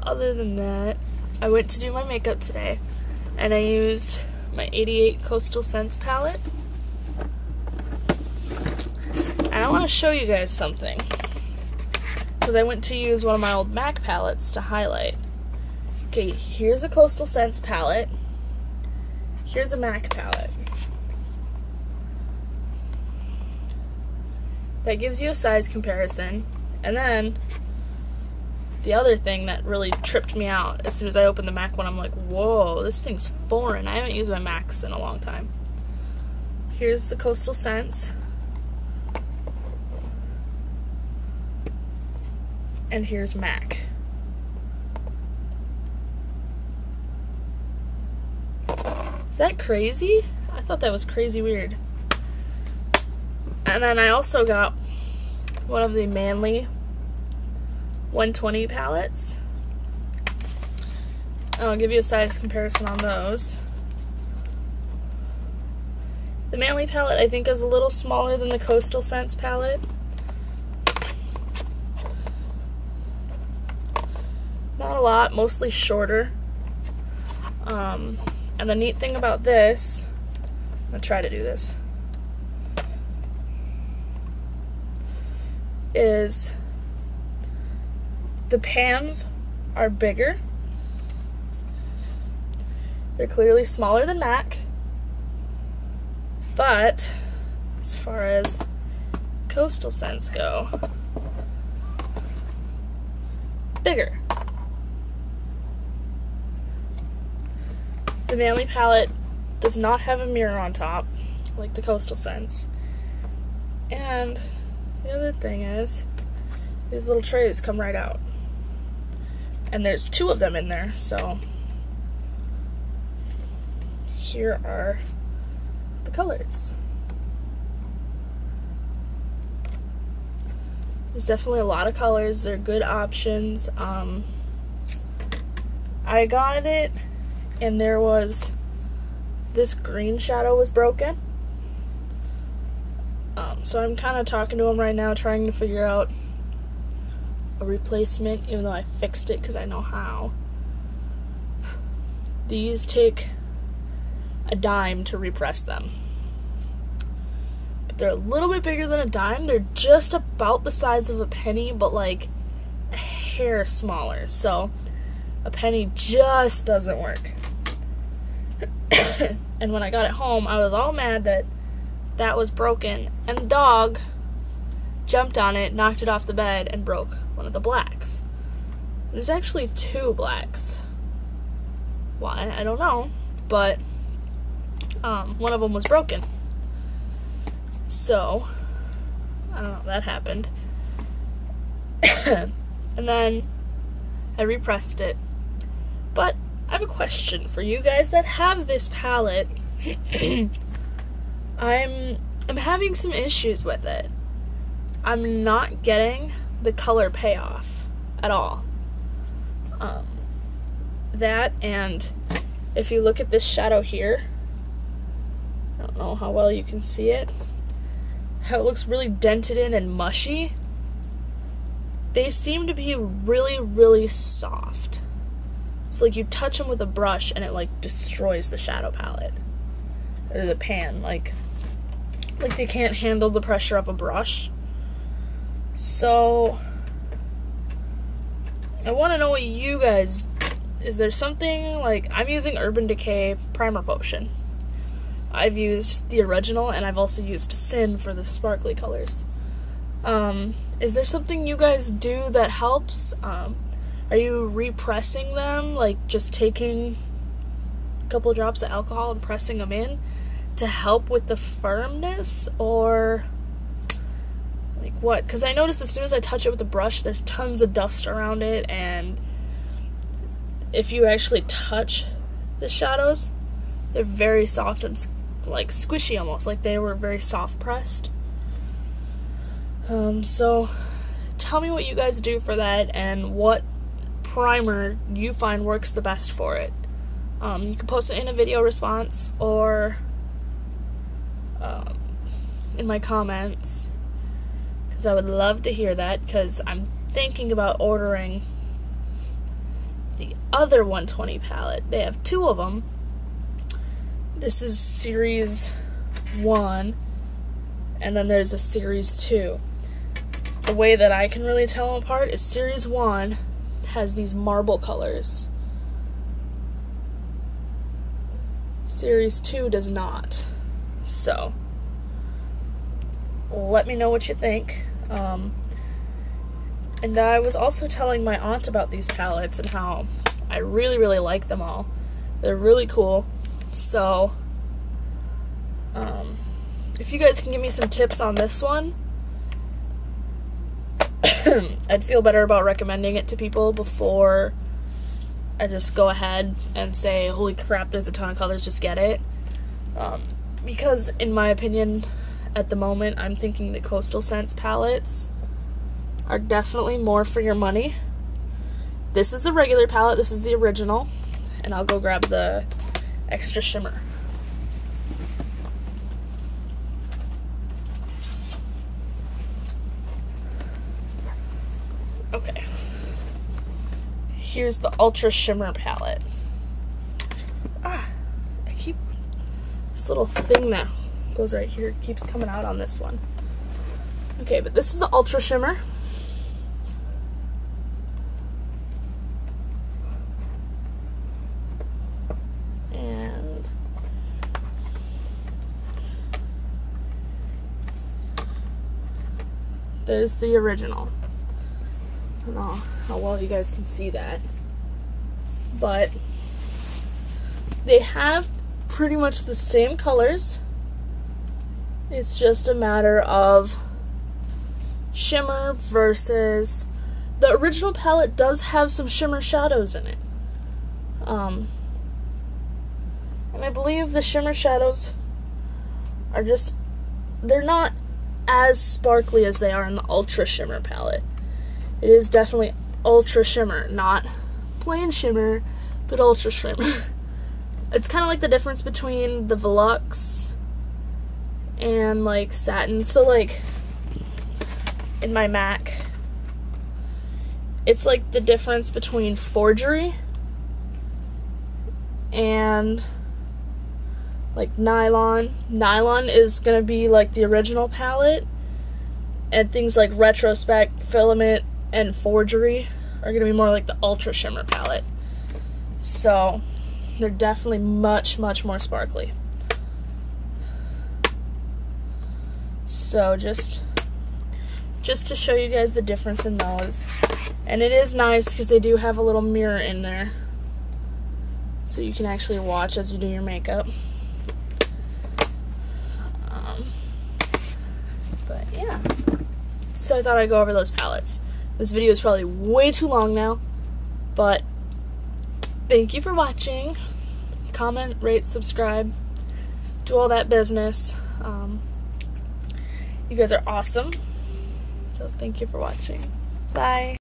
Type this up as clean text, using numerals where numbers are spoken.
other than that, I went to do my makeup today, and I used my 88 Coastal Scents palette. And I want to show you guys something, because I went to use one of my old MAC palettes to highlight. Okay, here's a Coastal Scents palette. Here's a MAC palette. That gives you a size comparison. And then, the other thing that really tripped me out, as soon as I opened the MAC one, I'm like, whoa, this thing's foreign. I haven't used my MACs in a long time. Here's the Coastal Scents. And here's MAC. Is that crazy? I thought that was crazy weird. And then I also got one of the Manly 120 palettes. I'll give you a size comparison on those. The Manly palette I think is a little smaller than the Coastal Scents palette. Not a lot, mostly shorter. And the neat thing about this, I'm going to try to do this, is the pans are bigger. They're clearly smaller than MAC, but as far as Coastal Scents go, bigger. The Manly palette does not have a mirror on top, like the Coastal Scents. And the other thing is, these little trays come right out. And there's 2 of them in there, so here are the colors. There's definitely a lot of colors. They're good options. I got it, and there was, this green shadow was broken. So I'm kind of talking to him right now, trying to figure out a replacement, even though I fixed it because I know how. These take a dime to repress them. But they're a little bit bigger than a dime. They're just about the size of a penny, but like a hair smaller. So a penny just doesn't work. And when I got it home, I was all mad that that was broken, and the dog jumped on it, knocked it off the bed, and broke one of the blacks. There's actually 2 blacks. Why? I don't know, but one of them was broken. So, I don't know, that happened. And then I repressed it. But I have a question for you guys that have this palette. I'm having some issues with it. I'm not getting the color payoff at all. That, and if you look at this shadow here, I don't know how well you can see it, how it looks really dented in and mushy. They seem to be really, really soft. It's like you touch them with a brush and it like destroys the shadow palette. Or the pan, like they can't handle the pressure of a brush. So I want to know what you guys, is there something, like, I'm using Urban Decay Primer Potion. I've used the original, and I've also used Sin for the sparkly colors. Is there something you guys do that helps? Are you repressing them, like just taking a couple drops of alcohol and pressing them in to help with the firmness, or like what? Because I notice as soon as I touch it with the brush, there's tons of dust around it, and if you actually touch the shadows, they're very soft and like squishy, almost like they were very soft pressed. So tell me what you guys do for that and what primer you find works the best for it. You can post it in a video response or in my comments, because I would love to hear that, because I'm thinking about ordering the other 120 palette. They have two of them. This is series 1, and then there's a series 2. The way that I can really tell them apart is series 1 has these marble colors. Series 2 does not. So, let me know what you think. And I was also telling my aunt about these palettes and how I really, really like them all. They're really cool. So, if you guys can give me some tips on this one, I'd feel better about recommending it to people before I just go ahead and say, holy crap, there's a ton of colors, just get it. Because, in my opinion, at the moment, I'm thinking the Coastal Scents palettes are definitely more for your money. This is the regular palette, this is the original, and I'll go grab the extra shimmer. Okay. Here's the Ultra Shimmer palette. This little thing that goes right here keeps coming out on this one. Okay, but this is the Ultra Shimmer. And there's the original. I don't know how well you guys can see that, but they have pretty much the same colors. It's just a matter of shimmer versus the original palette does have some shimmer shadows in it. And I believe the shimmer shadows are just, they're not as sparkly as they are in the Ultra Shimmer palette. It is definitely Ultra Shimmer, not plain shimmer, but Ultra Shimmer. It's kind of like the difference between the Velux and like satin. So like in my MAC, it's like the difference between forgery and like nylon. Nylon is gonna be like the original palette, and things like retrospect, filament, and forgery are gonna be more like the Ultra Shimmer palette. So they're definitely much, much more sparkly. So just to show you guys the difference in those. And it is nice because they do have a little mirror in there, so you can actually watch as you do your makeup. But yeah, so I thought I'd go over those palettes. This video is probably way too long now, but thank you for watching. Comment, rate, subscribe, do all that business. You guys are awesome. So thank you for watching. Bye.